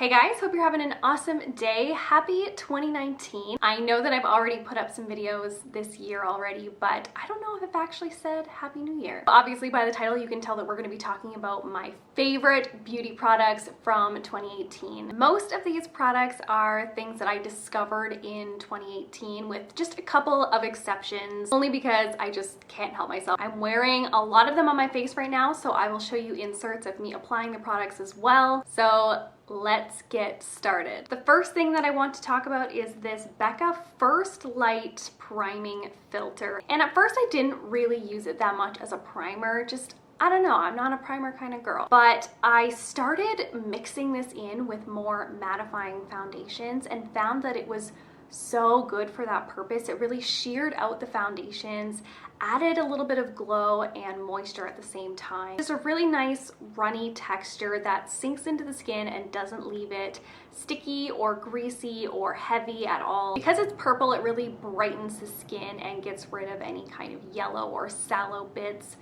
Hey guys, hope you're having an awesome day. Happy 2019. I know that I've already put up some videos this year already, but I don't know if I've actually said Happy New Year. Obviously by the title you can tell that we're going to be talking about my favorite beauty products from 2018. Most of these products are things that I discovered in 2018 with just a couple of exceptions, only because I just can't help myself. I'm wearing a lot of them on my face right now, so I will show you inserts of me applying the products as well. So let's get started. The first thing that I want to talk about is this Becca First Light Priming Filter. And at first I didn't really use it that much as a primer, just I don't know, I'm not a primer kind of girl. But I started mixing this in with more mattifying foundations and found that it was so good for that purpose. It really sheared out the foundations, added a little bit of glow and moisture at the same time. Just a really nice runny texture that sinks into the skin and doesn't leave it sticky or greasy or heavy at all. Because it's purple, it really brightens the skin and gets rid of any kind of yellow or sallow bits.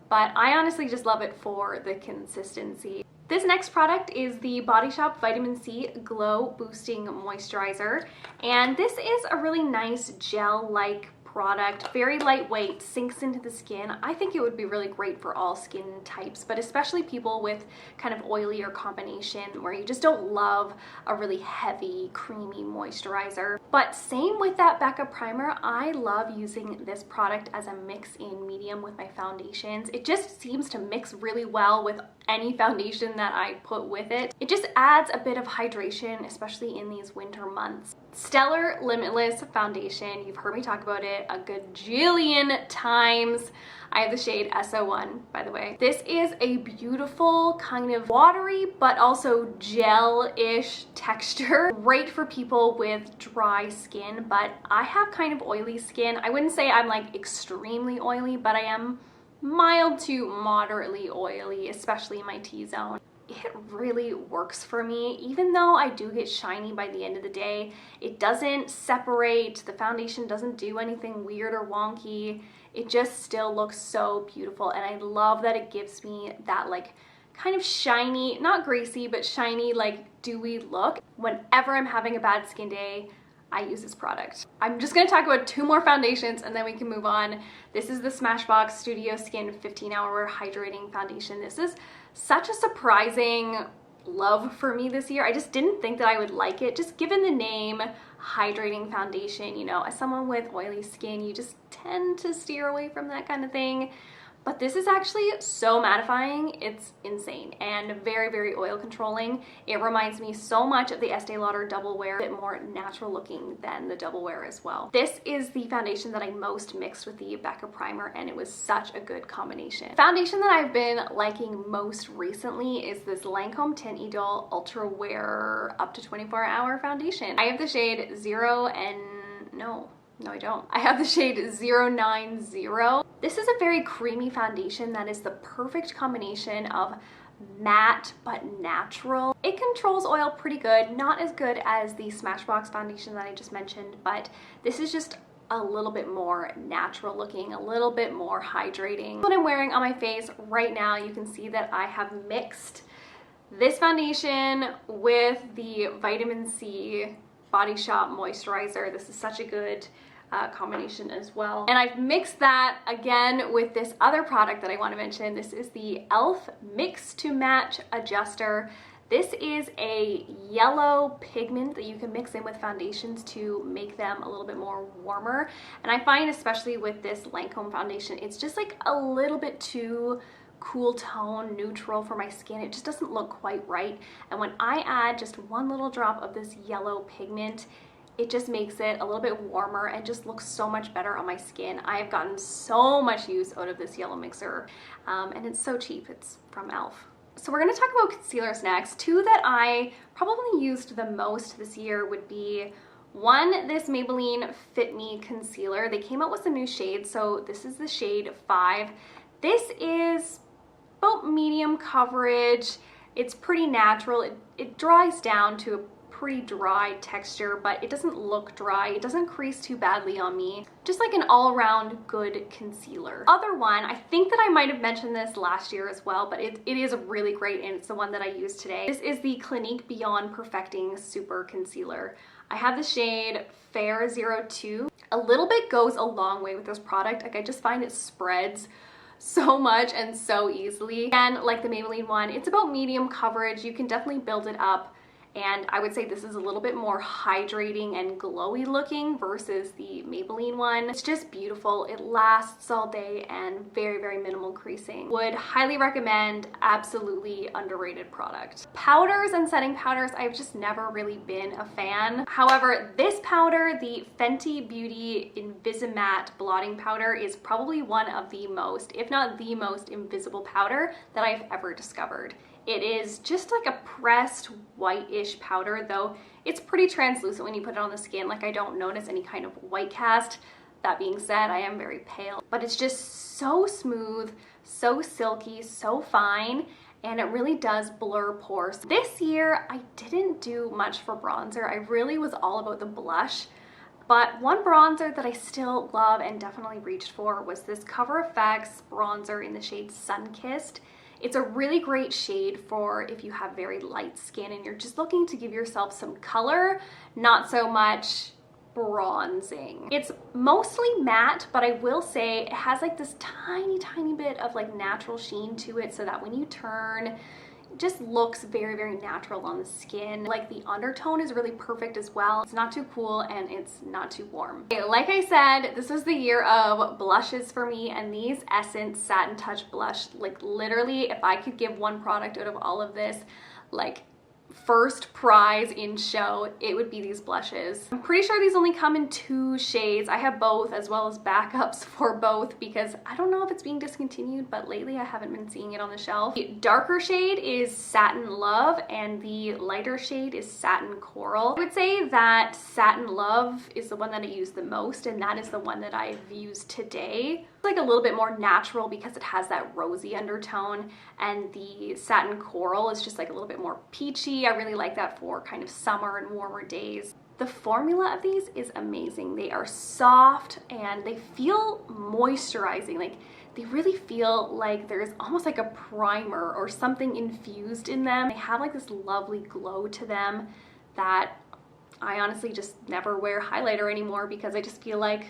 But I honestly just love it for the consistency. This next product is the Body Shop Vitamin C Glow Boosting Moisturizer. And this is a really nice gel-like product, very lightweight, sinks into the skin. I think it would be really great for all skin types, but especially people with kind of oilier combination where you just don't love a really heavy, creamy moisturizer. But same with that Becca primer, I love using this product as a mix-in medium with my foundations. It just seems to mix really well with any foundation that I put with it. It just adds a bit of hydration, especially in these winter months. Stellar Limitless Foundation, you've heard me talk about it a gajillion times. I have the shade SO1, by the way. This is a beautiful kind of watery but also gel-ish texture. Great for people with dry skin, but I have kind of oily skin. I wouldn't say I'm like extremely oily, but I am mild to moderately oily, especially in my T-zone. It really works for me. Even though I do get shiny by the end of the day, it doesn't separate, the foundation doesn't do anything weird or wonky. It just still looks so beautiful, and I love that it gives me that like kind of shiny, not greasy, but shiny, like dewy look. Whenever I'm having a bad skin day, I use this product. I'm just gonna talk about two more foundations and then we can move on. This is the Smashbox Studio Skin 15-Hour Hydrating Foundation. This is such a surprising love for me this year. I just didn't think that I would like it, just given the name hydrating foundation. You know, as someone with oily skin, you just tend to steer away from that kind of thing. But this is actually so mattifying, it's insane, and very, very oil controlling. It reminds me so much of the Estee Lauder Double Wear, a bit more natural looking than the Double Wear as well. This is the foundation that I most mixed with the Becca primer, and it was such a good combination. Foundation that I've been liking most recently is this Lancome Tint Idole Ultra Wear Up to 24-Hour Foundation. I have the shade 0 and no, I don't. I have the shade 090. This is a very creamy foundation that is the perfect combination of matte but natural. It controls oil pretty good, not as good as the Smashbox foundation that I just mentioned, but this is just a little bit more natural looking, a little bit more hydrating. What I'm wearing on my face right now, you can see that I have mixed this foundation with the Vitamin C Body Shop moisturizer. This is such a good combination as well. And I've mixed that again with this other product that I want to mention. This is the e.l.f. Mix to Match Adjuster. This is a yellow pigment that you can mix in with foundations to make them a little bit more warmer. And I find especially with this Lancome foundation, it's just like a little bit too cool tone, neutral for my skin. It just doesn't look quite right. And when I add just one little drop of this yellow pigment, it just makes it a little bit warmer and just looks so much better on my skin. I have gotten so much use out of this yellow mixer, and it's so cheap. It's from e.l.f. So we're gonna talk about concealers next. Two that I probably used the most this year would be one, this Maybelline Fit Me Concealer. They came out with some new shades, so this is the shade 5. This is about medium coverage. It's pretty natural. It dries down to a pretty dry texture, but it doesn't look dry. It doesn't crease too badly on me. Just like an all-around good concealer. Other one, I think that I might have mentioned this last year as well, but it is really great, and it's the one that I use today. This is the Clinique Beyond Perfecting Super Concealer. I have the shade Fair 02. A little bit goes a long way with this product. Like, I just find it spreads so much and so easily. Again, like the Maybelline one, it's about medium coverage. You can definitely build it up, and I would say this is a little bit more hydrating and glowy looking versus the Maybelline one. It's just beautiful. It lasts all day and very minimal creasing. Would highly recommend. Absolutely underrated product. Powders and setting powders, I've just never really been a fan. However, this powder, the Fenty Beauty invisimatte blotting powder, is probably one of the most, if not the most, invisible powder that I've ever discovered. It is just like a pressed whitish powder, though it's pretty translucent when you put it on the skin. Like, I don't notice any kind of white cast. That being said, I am very pale, but it's just so smooth, so silky, so fine, and it really does blur pores. This year, I didn't do much for bronzer. I really was all about the blush. But one bronzer that I still love and definitely reached for was this Cover FX bronzer in the shade Sunkissed. It's a really great shade for if you have very light skin and you're just looking to give yourself some color, not so much bronzing. It's mostly matte, but I will say it has like this tiny bit of like natural sheen to it, so that when you turn, it just looks very natural on the skin. Like, the undertone is really perfect as well. It's not too cool and it's not too warm. Okay, like I said, this was the year of blushes for me, and these Essence Satin Touch blush, like literally, if I could give one product out of all of this, like first prize in show, it would be these blushes. I'm pretty sure these only come in 2 shades. I have both, as well as backups for both, because I don't know if it's being discontinued, but lately I haven't been seeing it on the shelf. The darker shade is Satin Love, and the lighter shade is Satin Coral. I would say that Satin Love is the one that I use the most, and that is the one that I've used today. It's like a little bit more natural because it has that rosy undertone, and the Satin Coral is just like a little bit more peachy. I really like that for kind of summer and warmer days. The formula of these is amazing. They are soft and they feel moisturizing. Like, they really feel like there's almost like a primer or something infused in them. They have like this lovely glow to them that I honestly just never wear highlighter anymore, because I just feel like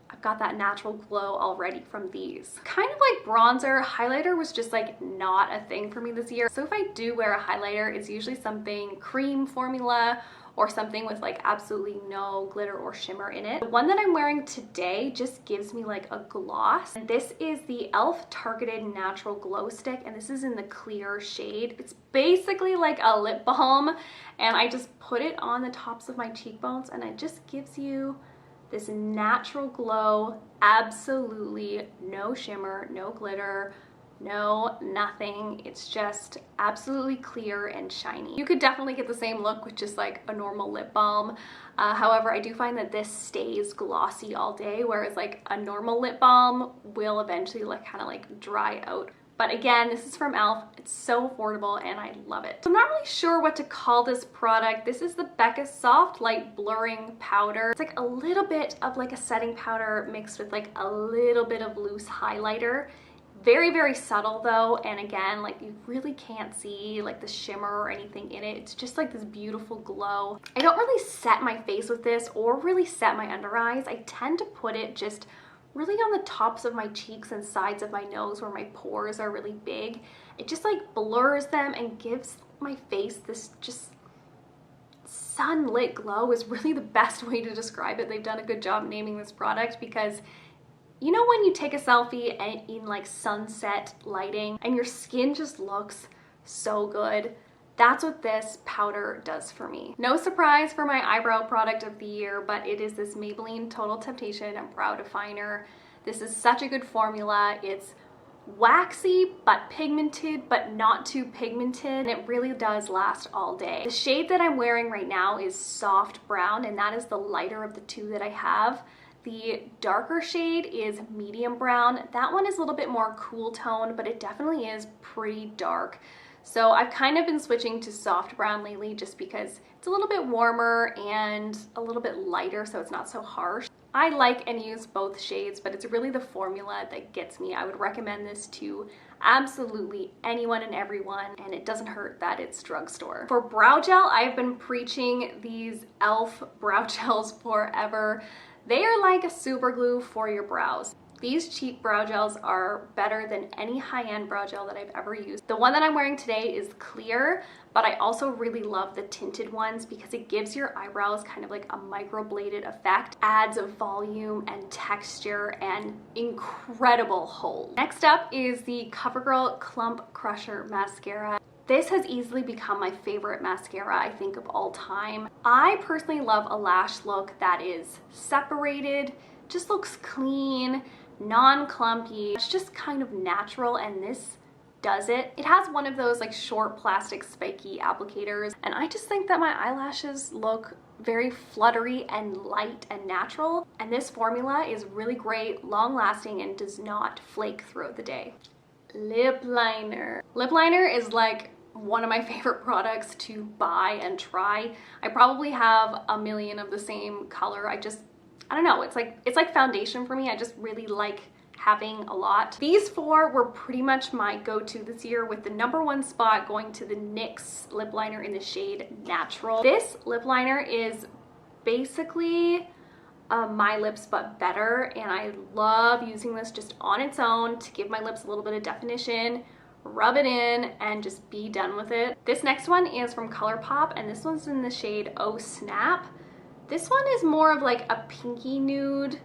I've got that natural glow already from these. Kind of like bronzer, highlighter was just like not a thing for me this year. So if I do wear a highlighter, it's usually something cream formula or something with like absolutely no glitter or shimmer in it. The one that I'm wearing today just gives me like a gloss. And this is the e.l.f. Targeted Natural Glow Stick, and this is in the clear shade. It's basically like a lip balm, and I just put it on the tops of my cheekbones, and it just gives you this natural glow, absolutely no shimmer, no glitter, no nothing. It's just absolutely clear and shiny. You could definitely get the same look with just like a normal lip balm. However, I do find that this stays glossy all day, whereas like a normal lip balm will eventually like kind of like dry out. But again, this is from e.l.f. It's so affordable and I love it. I'm not really sure what to call this product. This is the Becca Soft Light Blurring Powder. It's like a little bit of like a setting powder mixed with like a little bit of loose highlighter. Very subtle though, and again, like you really can't see like the shimmer or anything in it. It's just like this beautiful glow. I don't really set my face with this or really set my under eyes. I tend to put it just really on the tops of my cheeks and sides of my nose where my pores are really big. It just like blurs them and gives my face this just sunlit glow is really the best way to describe it. They've done a good job naming this product, because you know when you take a selfie in like sunset lighting and your skin just looks so good? That's what this powder does for me. No surprise for my eyebrow product of the year, but it is this Maybelline Total Temptation Brow Definer. This is such a good formula. It's waxy but pigmented, but not too pigmented, and it really does last all day. The shade that I'm wearing right now is Soft Brown, and that is the lighter of the two that I have. The darker shade is Medium Brown. That one is a little bit more cool tone, but it definitely is pretty dark. So I've kind of been switching to soft brown lately just because it's a little bit warmer and a little bit lighter, so it's not so harsh. I like and use both shades, but it's really the formula that gets me. I would recommend this to absolutely anyone and everyone, and it doesn't hurt that it's drugstore. For brow gel, I've been preaching these e.l.f. brow gels forever. They are like a super glue for your brows. These cheap brow gels are better than any high-end brow gel that I've ever used. The one that I'm wearing today is clear, but I also really love the tinted ones because it gives your eyebrows kind of like a microbladed effect, adds volume and texture and incredible hold. Next up is the CoverGirl Clump Crusher Mascara. This has easily become my favorite mascara, I think, of all time. I personally love a lash look that is separated, just looks clean, non-clumpy. It's just kind of natural, and this does it. It has one of those like short plastic spiky applicators, and I just think that my eyelashes look very fluttery and light and natural, and this formula is really great, long lasting, and does not flake throughout the day. Lip liner. Lip liner is like one of my favorite products to buy and try. I probably have a million of the same color. I don't know, it's like foundation for me. I just really like having a lot. These four were pretty much my go-to this year, with the #1 spot going to the NYX lip liner in the shade Natural. This lip liner is basically My Lips but better, and I love using this just on its own to give my lips a little bit of definition, rub it in, and just be done with it. This next one is from ColourPop, and this one's in the shade Oh Snap. This one is more of like a pinky nude,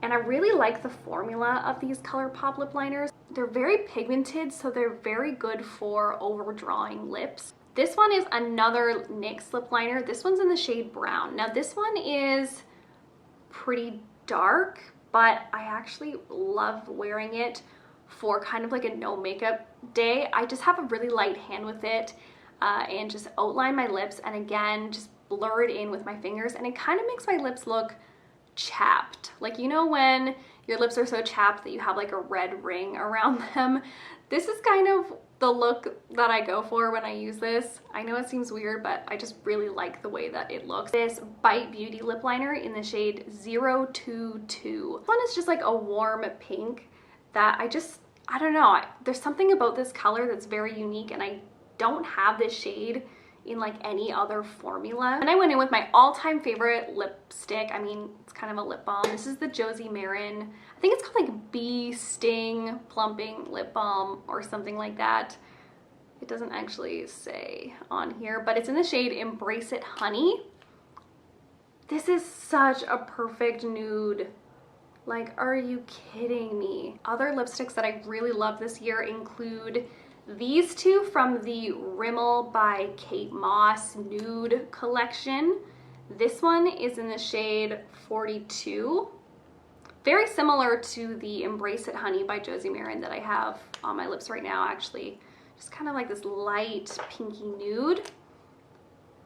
and I really like the formula of these ColourPop lip liners. They're very pigmented, so they're very good for overdrawing lips. This one is another NYX lip liner. This one's in the shade Brown. Now this one is pretty dark, but I actually love wearing it for kind of like a no makeup day. I just have a really light hand with it and just outline my lips, and again, just blur it in with my fingers, and it kind of makes my lips look chapped. Like, you know when your lips are so chapped that you have like a red ring around them? This is kind of the look that I go for when I use this. I know it seems weird, but I just really like the way that it looks. This Bite Beauty lip liner in the shade 022. This one is just like a warm pink that I don't know, there's something about this color that's very unique, and I don't have this shade in like any other formula. And I went in with my all-time favorite lipstick. I mean, it's kind of a lip balm. This is the Josie Maran. I think it's called like Bee Sting Plumping Lip Balm or something like that. It doesn't actually say on here, but it's in the shade Embrace It Honey. This is such a perfect nude. Like, are you kidding me? Other lipsticks that I really love this year include these two from the Rimmel by Kate Moss Nude collection. This one is in the shade 42. Very similar to the Embrace It Honey by Josie Maran that I have on my lips right now, actually. Just kind of like this light pinky nude.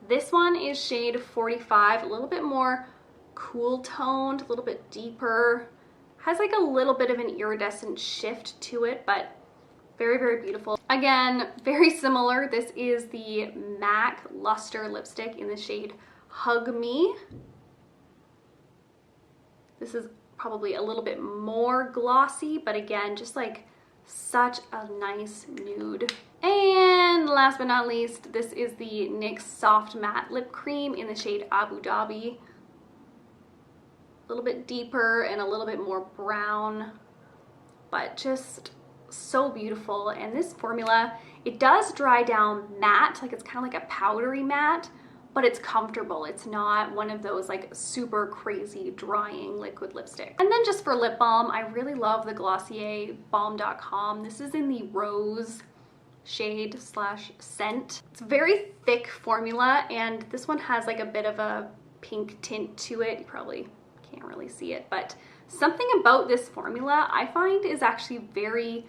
This one is shade 45, a little bit more cool toned, a little bit deeper. Has like a little bit of an iridescent shift to it, but very, very beautiful. Again, very similar. This is the MAC Luster lipstick in the shade Hug Me. This is probably a little bit more glossy, but again, just like such a nice nude. And last but not least, this is the NYX Soft Matte Lip Cream in the shade Abu Dhabi. A little bit deeper and a little bit more brown, but just so beautiful. And this formula, it does dry down matte, like it's kind of like a powdery matte, but it's comfortable. It's not one of those like super crazy drying liquid lipstick. And then just for lip balm, I really love the Glossier balm.com. This is in the rose shade slash scent. It's a very thick formula, and this one has like a bit of a pink tint to it. You probably can't really see it, but something about this formula I find is actually very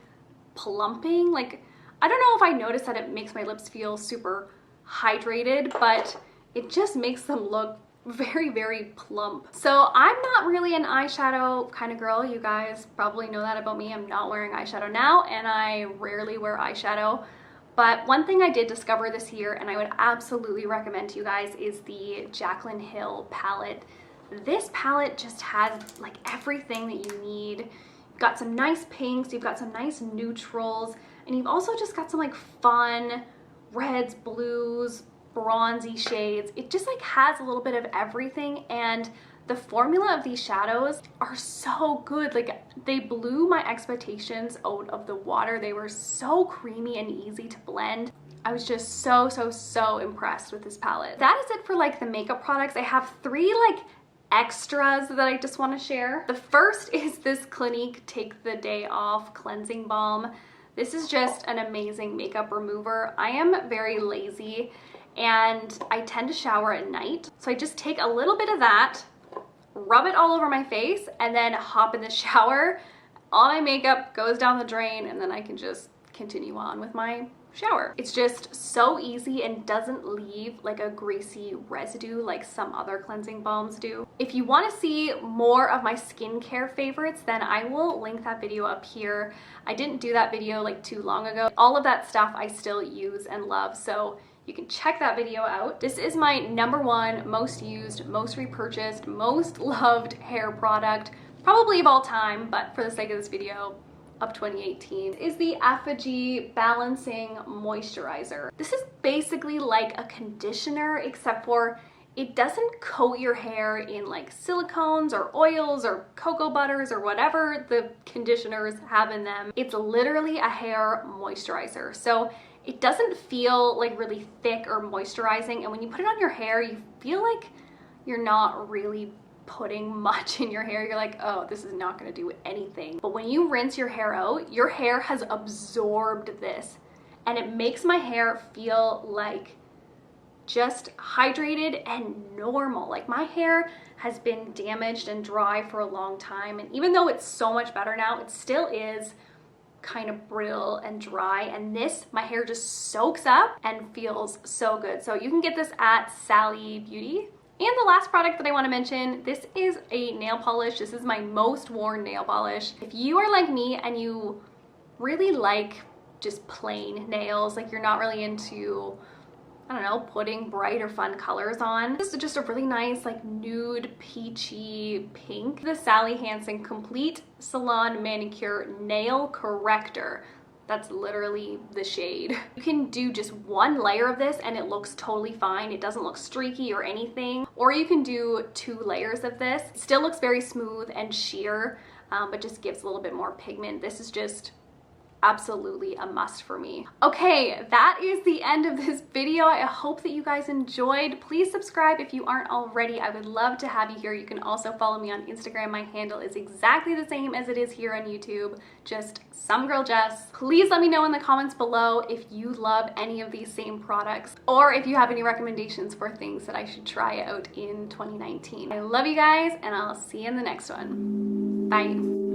plumping. Like, I don't know if I notice that it makes my lips feel super hydrated, but it just makes them look very, very plump. So I'm not really an eyeshadow kind of girl. You guys probably know that about me. I'm not wearing eyeshadow now, and I rarely wear eyeshadow, But one thing I did discover this year, and I would absolutely recommend to you guys, is the Jaclyn Hill palette. This palette just has like everything that you need. You've got some nice pinks, you've got some nice neutrals, and you've also just got some like fun reds, blues, bronzy shades. It just like has a little bit of everything, and the formula of these shadows are so good. Like, they blew my expectations out of the water. They were so creamy and easy to blend. I was just so impressed with this palette. That is it for like the makeup products. I have 3 like extras that I just want to share. The first is this Clinique Take the Day Off Cleansing Balm. This is just an amazing makeup remover. I am very lazy and I tend to shower at night. So I just take a little bit of that, rub it all over my face, and then hop in the shower. All my makeup goes down the drain, and then I can just continue on with my shower. It's just so easy and doesn't leave like a greasy residue like some other cleansing balms do. If you want to see more of my skincare favorites, then I will link that video up here. I didn't do that video like too long ago. All of that stuff I still use and love, so you can check that video out. This is my #1 most used, most repurchased, most loved hair product, probably of all time, but for the sake of this video, of 2018, is the Effigy Balancing Moisturizer. This is basically like a conditioner, except for it doesn't coat your hair in like silicones or oils or cocoa butters or whatever the conditioners have in them. It's literally a hair moisturizer. So it doesn't feel like really thick or moisturizing, and when you put it on your hair, you feel like you're not really putting much in your hair. You're like, oh, this is not gonna do anything. But when you rinse your hair out, your hair has absorbed this, and it makes my hair feel like just hydrated and normal. Like, my hair has been damaged and dry for a long time, and even though it's so much better now, it still is kind of brittle and dry, and this, my hair just soaks up and feels so good. So you can get this at Sally Beauty. And the last product that I want to mention, this is a nail polish. This is my most worn nail polish. If you are like me and you really like just plain nails, like you're not really into, I don't know, putting bright or fun colors on, this is just a really nice like nude peachy pink. The Sally Hansen Complete Salon Manicure Nail Corrector. That's literally the shade. You can do just 1 layer of this and it looks totally fine. It doesn't look streaky or anything. Or you can do 2 layers of this. It still looks very smooth and sheer, but just gives a little bit more pigment. This is just absolutely a must for me. Okay, that is the end of this video. I hope that you guys enjoyed. Please subscribe if you aren't already. I would love to have you here. You can also follow me on Instagram. My handle is exactly the same as it is here on YouTube, just somegirljess. Please let me know in the comments below if you love any of these same products, or if you have any recommendations for things that I should try out in 2019. I love you guys, and I'll see you in the next one. Bye.